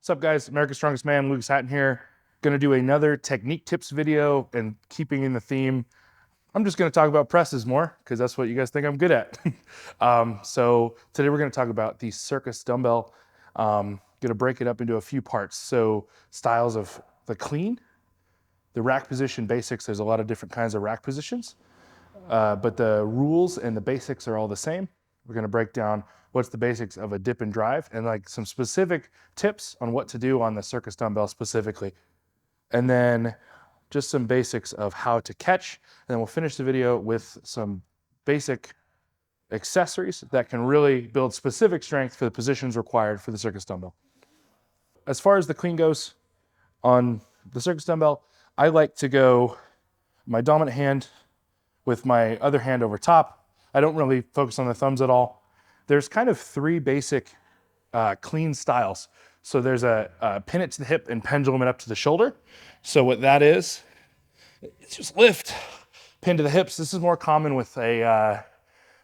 What's up, guys? America's Strongest Man, Lucas Hatton here. Gonna do another technique tips video, and keeping in the theme, I'm just gonna talk about presses more because that's what you guys think I'm good at. So today we're gonna talk about the Circus Dumbbell. Gonna break it up into a few parts. So styles of the clean, the rack position basics. There's a lot of different kinds of rack positions, but the rules and the basics are all the same. We're gonna break down what's the basics of a dip and drive and like some specific tips on what to do on the Circus Dumbbell specifically. And then just some basics of how to catch. And then we'll finish the video with some basic accessories that can really build specific strength for the positions required for the Circus Dumbbell. As far as the clean goes on the Circus Dumbbell, I like to go my dominant hand with my other hand over top. I don't really focus on the thumbs at all. There's kind of three basic clean styles. So there's a pin it to the hip and pendulum it up to the shoulder. So what that is, it's just lift, pin to the hips. This is more common with a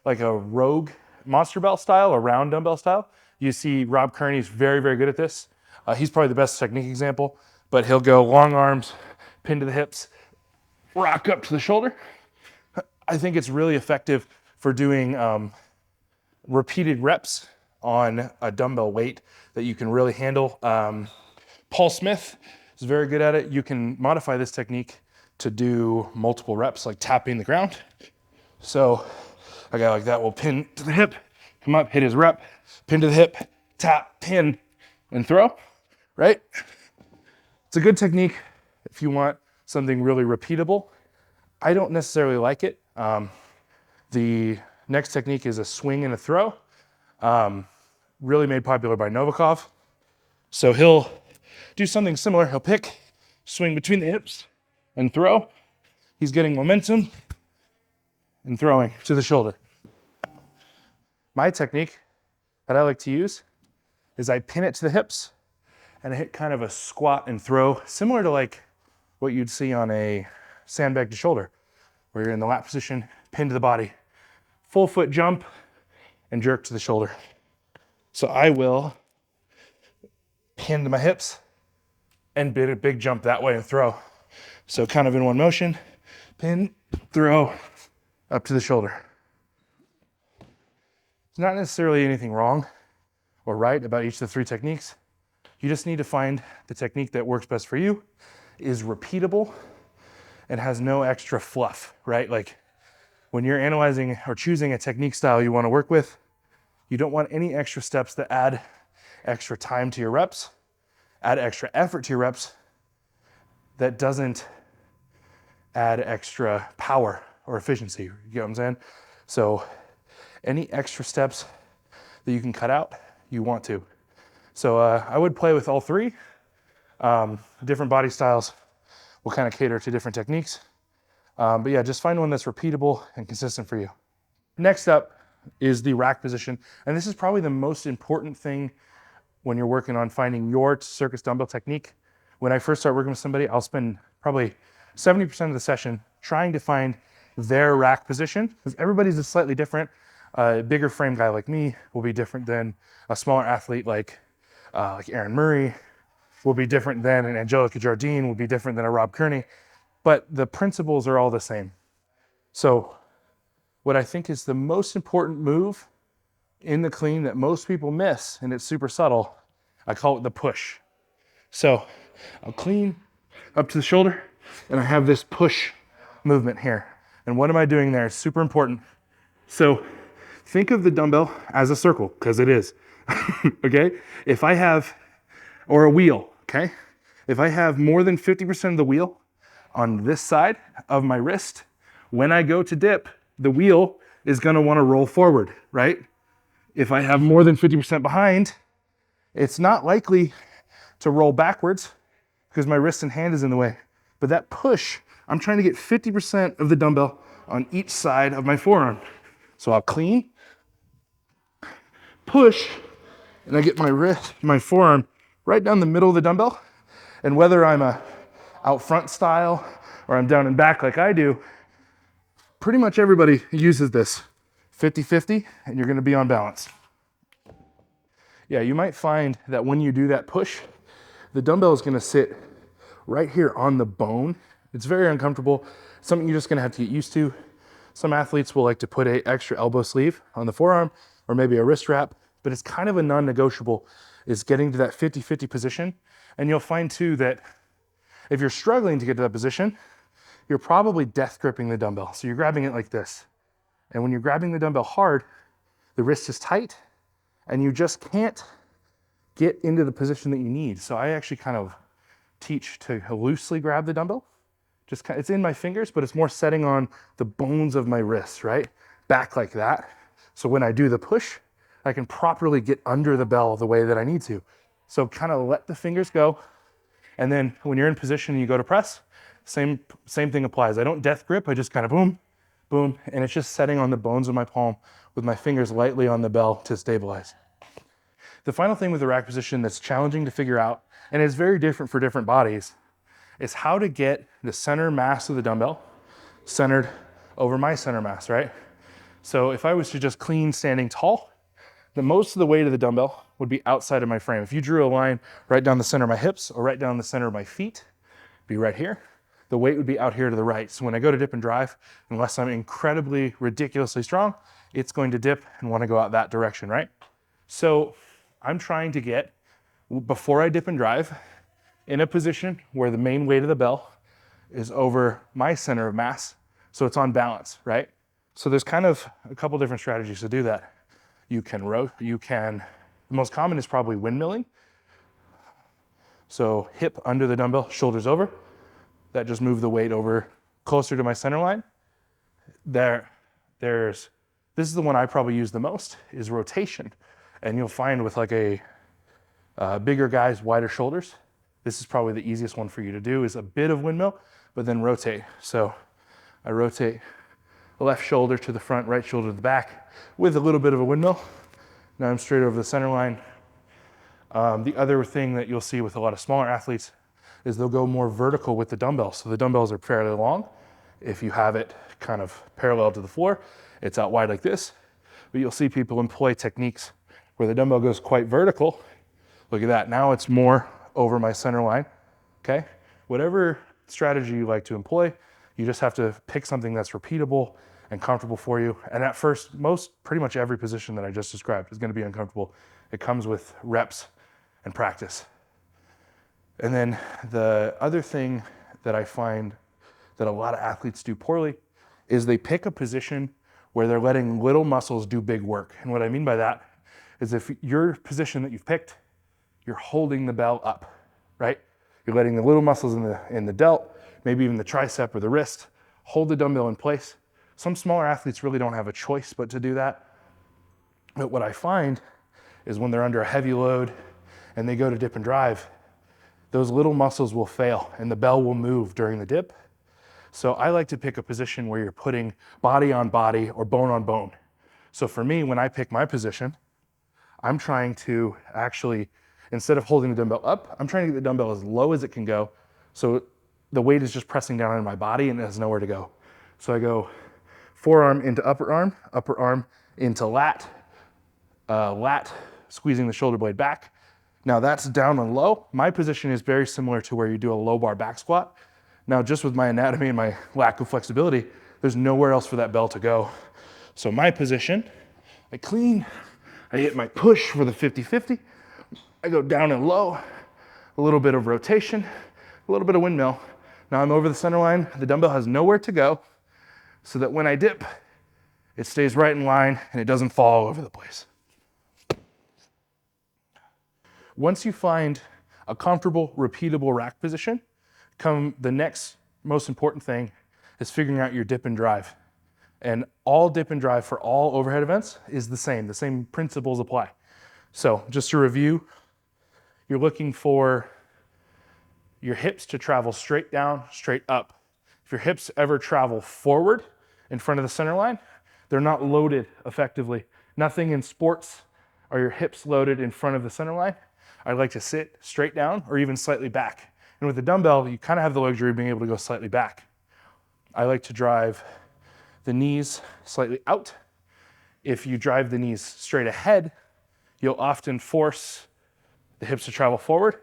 like a rogue monster belt style or round dumbbell style. You see Rob Kearney's very, very good at this. He's probably the best technique example, but he'll go long arms, pin to the hips, rock up to the shoulder. I think it's really effective for doing repeated reps on a dumbbell weight that you can really handle. Paul Smith is very good at it. You can modify this technique to do multiple reps, like tapping the ground. So a guy like that will pin to the hip, come up, hit his rep, pin to the hip, tap, pin, and throw, right? It's a good technique if you want something really repeatable. I don't necessarily like it. The next technique is a swing and a throw, really made popular by Novikov. So he'll do something similar. He'll pick, swing between the hips, and throw. He's getting momentum and throwing to the shoulder. My technique that I like to use is I pin it to the hips and I hit kind of a squat and throw, similar to like what you'd see on a sandbag to shoulder, where you're in the lat position, pin to the body, full foot jump, and jerk to the shoulder. So I will pin to my hips and bid a big jump that way and throw. So kind of in one motion, pin, throw, up to the shoulder. There's not necessarily anything wrong or right about each of the three techniques. You just need to find the technique that works best for you, is repeatable, and has no extra fluff, right? Like when you're analyzing or choosing a technique style you want to work with, you don't want any extra steps that add extra time to your reps, add extra effort to your reps, that doesn't add extra power or efficiency. You get what I'm saying? So any extra steps that you can cut out, you want to. So I would play with all three. Different body styles will kind of cater to different techniques. But yeah, just find one that's repeatable and consistent for you. Next up is the rack position. And this is probably the most important thing when you're working on finding your Circus Dumbbell technique. When I first start working with somebody, I'll spend probably 70% of the session trying to find their rack position, because everybody's is slightly different. A bigger frame guy like me will be different than a smaller athlete like Aaron Murray, will be different than an Angelica Jardine, will be different than a Rob Kearney, but the principles are all the same. So what I think is the most important move in the clean that most people miss, and it's super subtle, I call it the push. So I'll clean up to the shoulder, and I have this push movement here. And what am I doing there? It's super important. So think of the dumbbell as a circle, because it is, okay? If I have, or a wheel, okay? If I have more than 50% of the wheel on this side of my wrist, when I go to dip, the wheel is gonna wanna roll forward, right? If I have more than 50% behind, it's not likely to roll backwards because my wrist and hand is in the way. But that push, I'm trying to get 50% of the dumbbell on each side of my forearm. So I'll clean, push, and I get my wrist, my forearm right down the middle of the dumbbell. And whether I'm a out front style or I'm down and back like I do, pretty much everybody uses this 50-50, and you're gonna be on balance. Yeah, you might find that when you do that push, the dumbbell is gonna sit right here on the bone. It's very uncomfortable, something you're just gonna have to get used to. Some athletes will like to put a extra elbow sleeve on the forearm or maybe a wrist wrap, but it's kind of a non-negotiable is getting to that 50-50 position. And you'll find too that if you're struggling to get to that position, you're probably death gripping the dumbbell. So you're grabbing it like this. And when you're grabbing the dumbbell hard, the wrist is tight and you just can't get into the position that you need. So I actually kind of teach to loosely grab the dumbbell. Just it's in my fingers, but it's more setting on the bones of my wrists, right? Back like that. So when I do the push, I can properly get under the bell the way that I need to. So kind of let the fingers go. And then when you're in position and you go to press, same thing applies. I don't death grip, I just kind of boom, boom, and it's just setting on the bones of my palm with my fingers lightly on the bell to stabilize. The final thing with the rack position that's challenging to figure out, and is very different for different bodies, is how to get the center mass of the dumbbell centered over my center mass, right? So if I was to just clean standing tall, the most of the weight of the dumbbell would be outside of my frame. If you drew a line right down the center of my hips or right down the center of my feet, be right here, the weight would be out here to the right. So when I go to dip and drive, unless I'm incredibly, ridiculously strong, it's going to dip and want to go out that direction, right? So I'm trying to get, before I dip and drive, in a position where the main weight of the bell is over my center of mass, so it's on balance, right? So there's kind of a couple different strategies to do that. The most common is probably windmilling. So hip under the dumbbell, shoulders over. That just move the weight over closer to my center line. This is the one I probably use the most, is rotation. And you'll find with like a bigger guys, wider shoulders, this is probably the easiest one for you to do, is a bit of windmill, but then rotate. So I rotate the left shoulder to the front, right shoulder to the back with a little bit of a windmill. Now I'm straight over the center line. The other thing that you'll see with a lot of smaller athletes is they'll go more vertical with the dumbbells. So the dumbbells are fairly long. If you have it kind of parallel to the floor, it's out wide like this. But you'll see people employ techniques where the dumbbell goes quite vertical. Look at that, now it's more over my center line, okay? Whatever strategy you like to employ, you just have to pick something that's repeatable and comfortable for you. And at first, pretty much every position that I just described is gonna be uncomfortable. It comes with reps and practice. And then the other thing that I find that a lot of athletes do poorly is they pick a position where they're letting little muscles do big work. And what I mean by that is if your position that you've picked, you're holding the bell up, right? You're letting the little muscles in the delt, maybe even the tricep or the wrist, hold the dumbbell in place. Some smaller athletes really don't have a choice but to do that. But what I find is when they're under a heavy load and they go to dip and drive, those little muscles will fail and the bell will move during the dip. So I like to pick a position where you're putting body on body or bone on bone. So for me, when I pick my position, I'm trying to actually, instead of holding the dumbbell up, I'm trying to get the dumbbell as low as it can go. So the weight is just pressing down on my body and it has nowhere to go. So I go forearm into upper arm into lat, lat squeezing the shoulder blade back. Now that's down and low. My position is very similar to where you do a low bar back squat. Now just with my anatomy and my lack of flexibility, there's nowhere else for that bell to go. So my position, I clean, I hit my push for the 50-50. I go down and low, a little bit of rotation, a little bit of windmill. Now I'm over the center line. The dumbbell has nowhere to go so that when I dip, it stays right in line and it doesn't fall all over the place. Once you find a comfortable, repeatable rack position, the next most important thing is figuring out your dip and drive. And all dip and drive for all overhead events is the same principles apply. So just to review, you're looking for your hips to travel straight down, straight up. If your hips ever travel forward in front of the center line, they're not loaded effectively. Nothing in sports are your hips loaded in front of the center line. I'd like to sit straight down or even slightly back. And with the dumbbell, you kind of have the luxury of being able to go slightly back. I like to drive the knees slightly out. If you drive the knees straight ahead, you'll often force the hips to travel forward.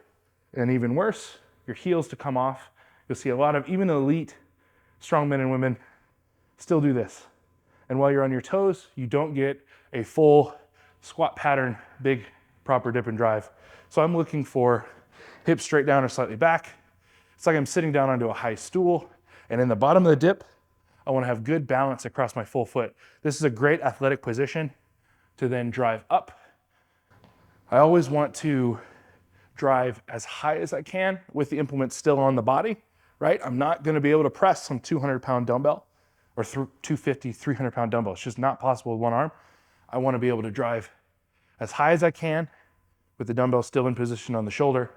And even worse, your heels to come off. You'll see a lot of even elite strong men and women still do this. And while you're on your toes, you don't get a full squat pattern, big proper dip and drive. So I'm looking for hips straight down or slightly back. It's like I'm sitting down onto a high stool, and in the bottom of the dip, I want to have good balance across my full foot. This is a great athletic position to then drive up. I always want to drive as high as I can with the implement still on the body, right? I'm not going to be able to press some 200-pound dumbbell or 250, 300-pound dumbbell. It's just not possible with one arm. I want to be able to drive as high as I can with the dumbbell still in position on the shoulder.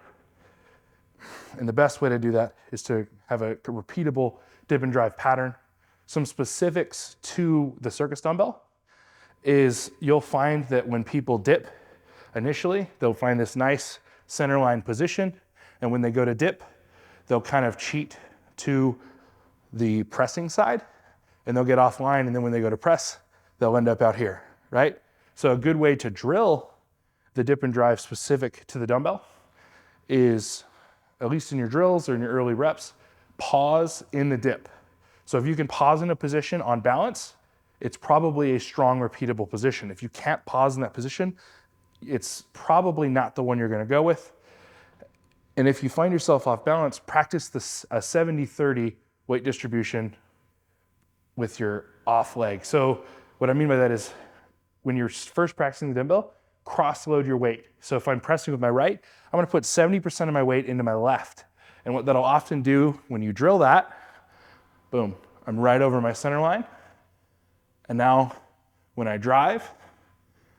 And the best way to do that is to have a repeatable dip and drive pattern. Some specifics to the Circus Dumbbell is you'll find that when people dip initially, they'll find this nice centerline position. And when they go to dip, they'll kind of cheat to the pressing side and they'll get offline. And then when they go to press, they'll end up out here, right? So a good way to drill the dip and drive specific to the dumbbell is, at least in your drills or in your early reps, pause in the dip. So if you can pause in a position on balance, it's probably a strong, repeatable position. If you can't pause in that position, it's probably not the one you're gonna go with. And if you find yourself off balance, practice a 70-30 weight distribution with your off leg. So what I mean by that is when you're first practicing the dumbbell, cross load your weight. So if I'm pressing with my right, I'm gonna put 70% of my weight into my left. And what that'll often do when you drill that, boom, I'm right over my center line. And now when I drive,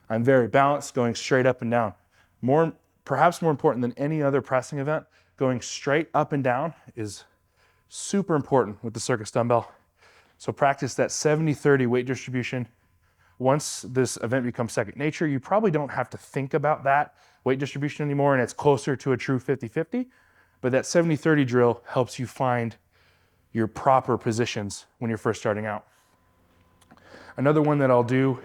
I'm very balanced, going straight up and down. Perhaps more important than any other pressing event, going straight up and down is super important with the Circus Dumbbell. So practice that 70-30 weight distribution. Once this event becomes second nature, you probably don't have to think about that weight distribution anymore, and it's closer to a true 50-50. But that 70-30 drill helps you find your proper positions when you're first starting out. Another one that I'll do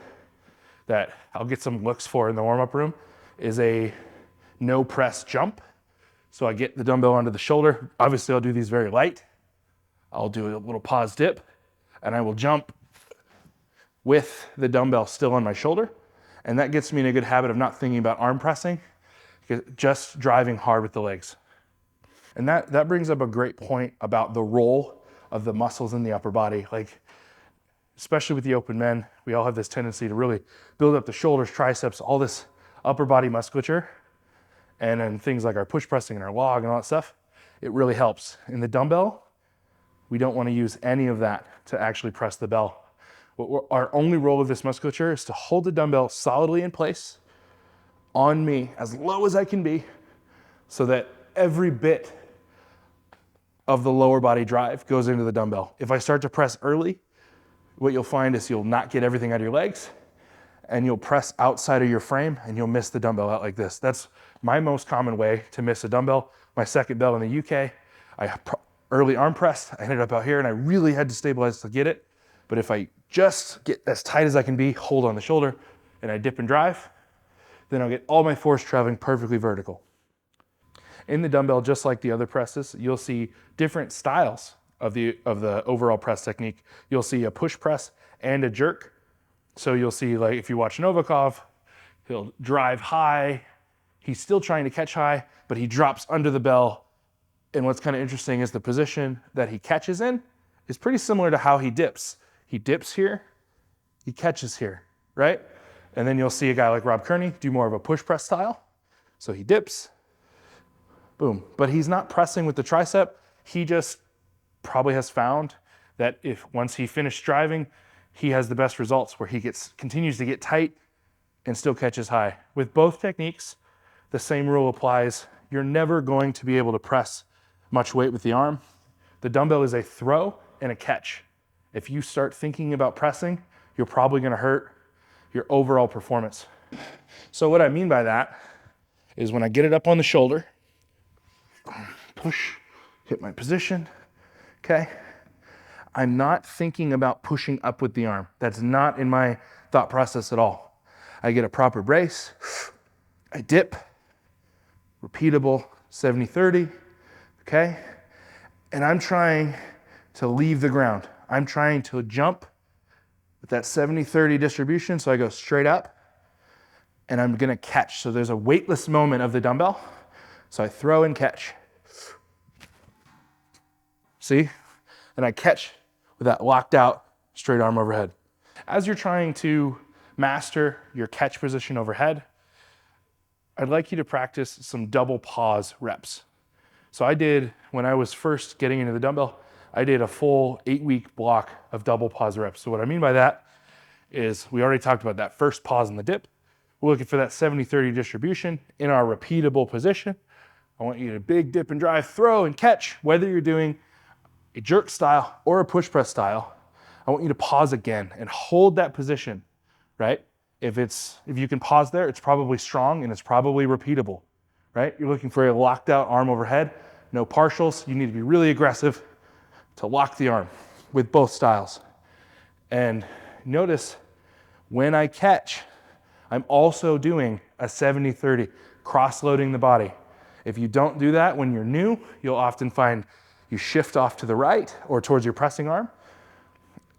that I'll get some looks for in the warm-up room is a no press jump. So I get the dumbbell onto the shoulder. Obviously I'll do these very light. I'll do a little pause dip and I will jump with the dumbbell still on my shoulder. And that gets me in a good habit of not thinking about arm pressing, just driving hard with the legs. And that brings up a great point about the role of the muscles in the upper body. Like, especially with the open men, we all have this tendency to really build up the shoulders, triceps, all this upper body musculature. And then things like our push pressing and our log and all that stuff, it really helps. In the dumbbell, we don't want to use any of that to actually press the bell. Our only role of this musculature is to hold the dumbbell solidly in place on me as low as I can be so that every bit of the lower body drive goes into the dumbbell. If I start to press early, what you'll find is you'll not get everything out of your legs and you'll press outside of your frame and you'll miss the dumbbell out like this. That's my most common way to miss a dumbbell. My second bell in the UK, I early arm pressed, I ended up out here and I really had to stabilize to get it. But if I just get as tight as I can be, hold on the shoulder, and I dip and drive, then I'll get all my force traveling perfectly vertical. In the dumbbell, just like the other presses, you'll see different styles of the overall press technique. You'll see a push press and a jerk. So you'll see, like, if you watch Novikov, he'll drive high. He's still trying to catch high, but he drops under the bell. And what's kind of interesting is the position that he catches in is pretty similar to how he dips. He dips here, he catches here, right? And then you'll see a guy like Rob Kearney do more of a push press style. So he dips, boom. But he's not pressing with the tricep. He just probably has found that if once he finished driving, he has the best results where he continues to get tight and still catches high. With both techniques, the same rule applies. You're never going to be able to press much weight with the arm. The dumbbell is a throw and a catch. If you start thinking about pressing, you're probably gonna hurt your overall performance. So what I mean by that is when I get it up on the shoulder, push, hit my position, okay? I'm not thinking about pushing up with the arm. That's not in my thought process at all. I get a proper brace, I dip, repeatable, 70-30, okay? And I'm trying to leave the ground. I'm trying to jump with that 70-30 distribution, so I go straight up, and I'm gonna catch. So there's a weightless moment of the dumbbell, so I throw and catch. See? And I catch with that locked out straight arm overhead. As you're trying to master your catch position overhead, I'd like you to practice some double pause reps. So I did, when I was first getting into the dumbbell, I did a full 8-week block of double pause reps. So what I mean by that is we already talked about that first pause in the dip. We're looking for that 70-30 distribution in our repeatable position. I want you to big dip and drive, throw and catch, whether you're doing a jerk style or a push press style. I want you to pause again and hold that position, right? If you can pause there, it's probably strong and it's probably repeatable, right? You're looking for a locked out arm overhead, no partials. You need to be really aggressive to lock the arm with both styles. And notice when I catch, I'm also doing a 70-30, cross-loading the body. If you don't do that when you're new, you'll often find you shift off to the right or towards your pressing arm.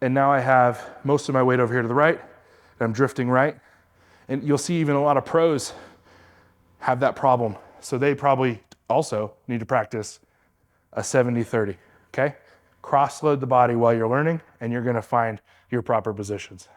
And now I have most of my weight over here to the right, and I'm drifting right. And you'll see even a lot of pros have that problem. So they probably also need to practice a 70-30, okay? Cross-load the body while you're learning, and you're gonna find your proper positions.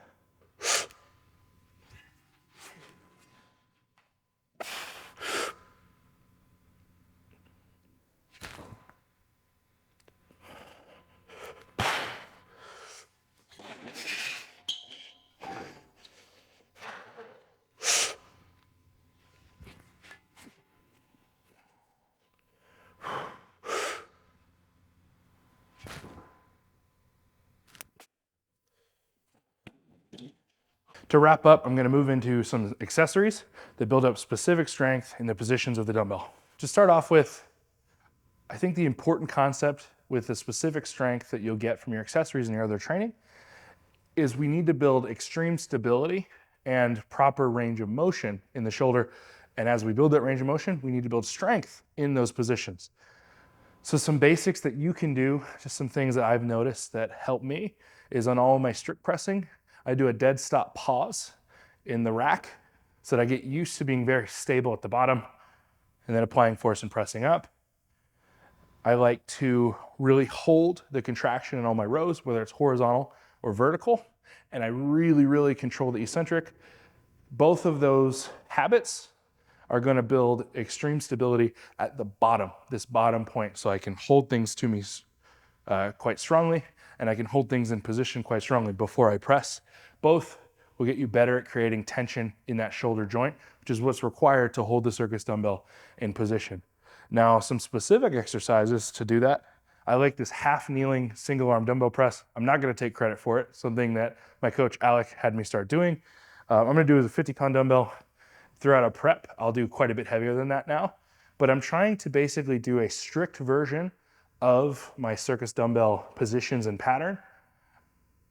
To wrap up, I'm gonna move into some accessories that build up specific strength in the positions of the dumbbell. To start off with, I think the important concept with the specific strength that you'll get from your accessories and your other training is we need to build extreme stability and proper range of motion in the shoulder. And as we build that range of motion, we need to build strength in those positions. So some basics that you can do, just some things that I've noticed that help me, is on all of my strict pressing, I do a dead stop pause in the rack so that I get used to being very stable at the bottom and then applying force and pressing up. I like to really hold the contraction in all my rows, whether it's horizontal or vertical, and I really, really control the eccentric. Both of those habits are gonna build extreme stability at the bottom, this bottom point, so I can hold things to me quite strongly, and I can hold things in position quite strongly before I press. Both will get you better at creating tension in that shoulder joint, which is what's required to hold the circus dumbbell in position. Now, some specific exercises to do that. I like this half kneeling single arm dumbbell press. I'm not gonna take credit for it, something that my coach Alec had me start doing. I'm gonna do it with a 50-pound dumbbell. Throughout a prep, I'll do quite a bit heavier than that now, but I'm trying to basically do a strict version of my circus dumbbell positions and pattern,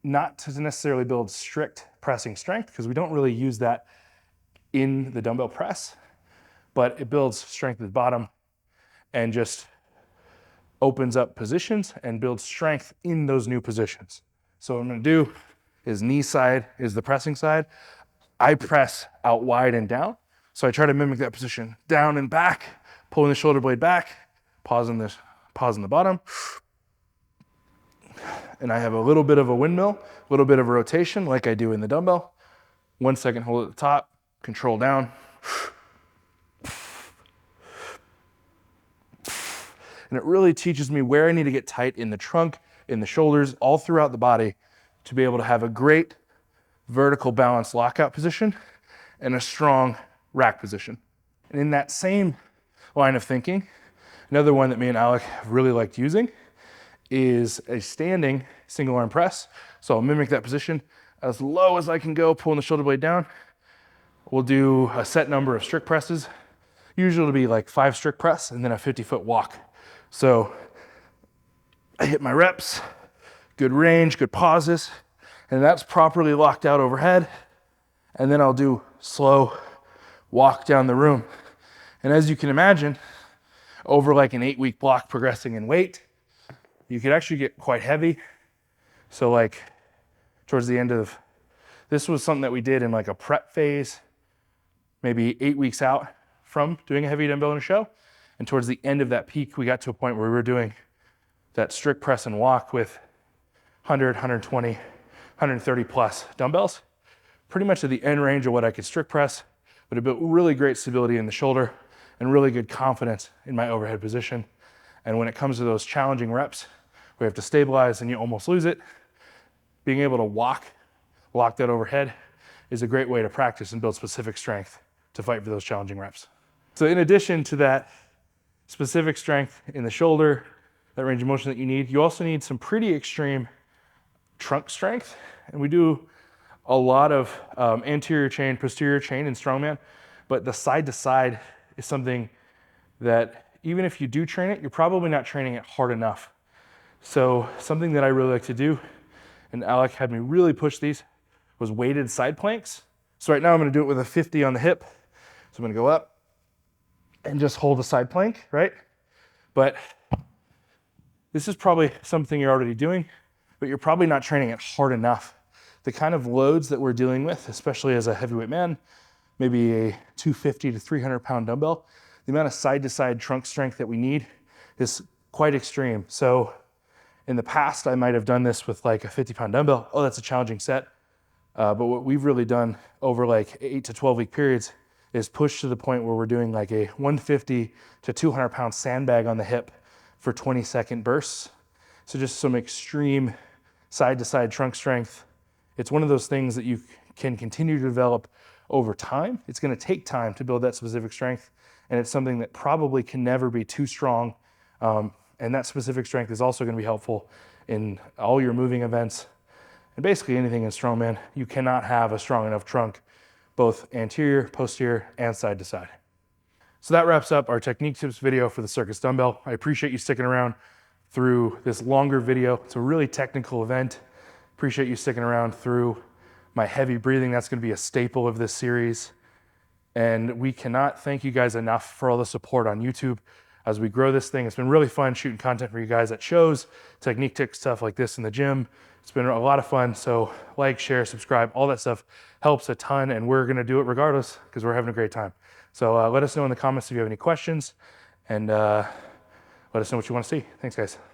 not to necessarily build strict pressing strength, because we don't really use that in the dumbbell press, but it builds strength at the bottom and just opens up positions and builds strength in those new positions. So what I'm gonna do is knee side is the pressing side. I press out wide and down. So I try to mimic that position, down and back, pulling the shoulder blade back, pause in the bottom. And I have a little bit of a windmill, a little bit of a rotation like I do in the dumbbell. 1 second hold at the top, control down. And it really teaches me where I need to get tight in the trunk, in the shoulders, all throughout the body to be able to have a great vertical balance lockout position and a strong rack position. And in that same line of thinking, another one that me and Alec have really liked using is a standing single arm press. So I'll mimic that position as low as I can go, pulling the shoulder blade down. We'll do a set number of strict presses. Usually it'll be like 5 strict press and then a 50-foot walk. So I hit my reps, good range, good pauses, and that's properly locked out overhead. And then I'll do slow walk down the room. And as you can imagine, over like an 8-week block progressing in weight, you could actually get quite heavy. So like towards the end of, this was something that we did in like a prep phase, maybe 8 weeks out from doing a heavy dumbbell in a show. And towards the end of that peak, we got to a point where we were doing that strict press and walk with 100, 120, 130 plus dumbbells, pretty much at the end range of what I could strict press, but it built really great stability in the shoulder and really good confidence in my overhead position. And when it comes to those challenging reps, we have to stabilize and you almost lose it. Being able to lock that overhead is a great way to practice and build specific strength to fight for those challenging reps. So in addition to that specific strength in the shoulder, that range of motion that you need, you also need some pretty extreme trunk strength. And we do a lot of anterior chain, posterior chain in strongman, but the side to side is something that even if you do train it, you're probably not training it hard enough. So something that I really like to do, and Alec had me really push these, was weighted side planks. So right now I'm gonna do it with a 50 on the hip. So I'm gonna go up and just hold a side plank, right? But this is probably something you're already doing, but you're probably not training it hard enough. The kind of loads that we're dealing with, especially as a heavyweight man, maybe a 250 to 300 pound dumbbell, the amount of side to side trunk strength that we need is quite extreme. So in the past, I might have done this with like a 50 pound dumbbell. Oh, that's a challenging set. But what we've really done over like 8 to 12 week periods is push to the point where we're doing like a 150 to 200 pound sandbag on the hip for 20-second bursts. So just some extreme side to side trunk strength. It's one of those things that you can continue to develop over time. It's gonna take time to build that specific strength, and it's something that probably can never be too strong. And that specific strength is also gonna be helpful in all your moving events and basically anything in strongman. You cannot have a strong enough trunk, both anterior, posterior, and side to side. So that wraps up our technique tips video for the Circus Dumbbell. I appreciate you sticking around through this longer video. It's a really technical event. Appreciate you sticking around through my heavy breathing. That's gonna be a staple of this series. And we cannot thank you guys enough for all the support on YouTube as we grow this thing. It's been really fun shooting content for you guys at shows, technique tips, stuff like this in the gym. It's been a lot of fun. So like, share, subscribe, all that stuff helps a ton, and we're gonna do it regardless because we're having a great time. So let us know in the comments if you have any questions, and let us know what you wanna see. Thanks, guys.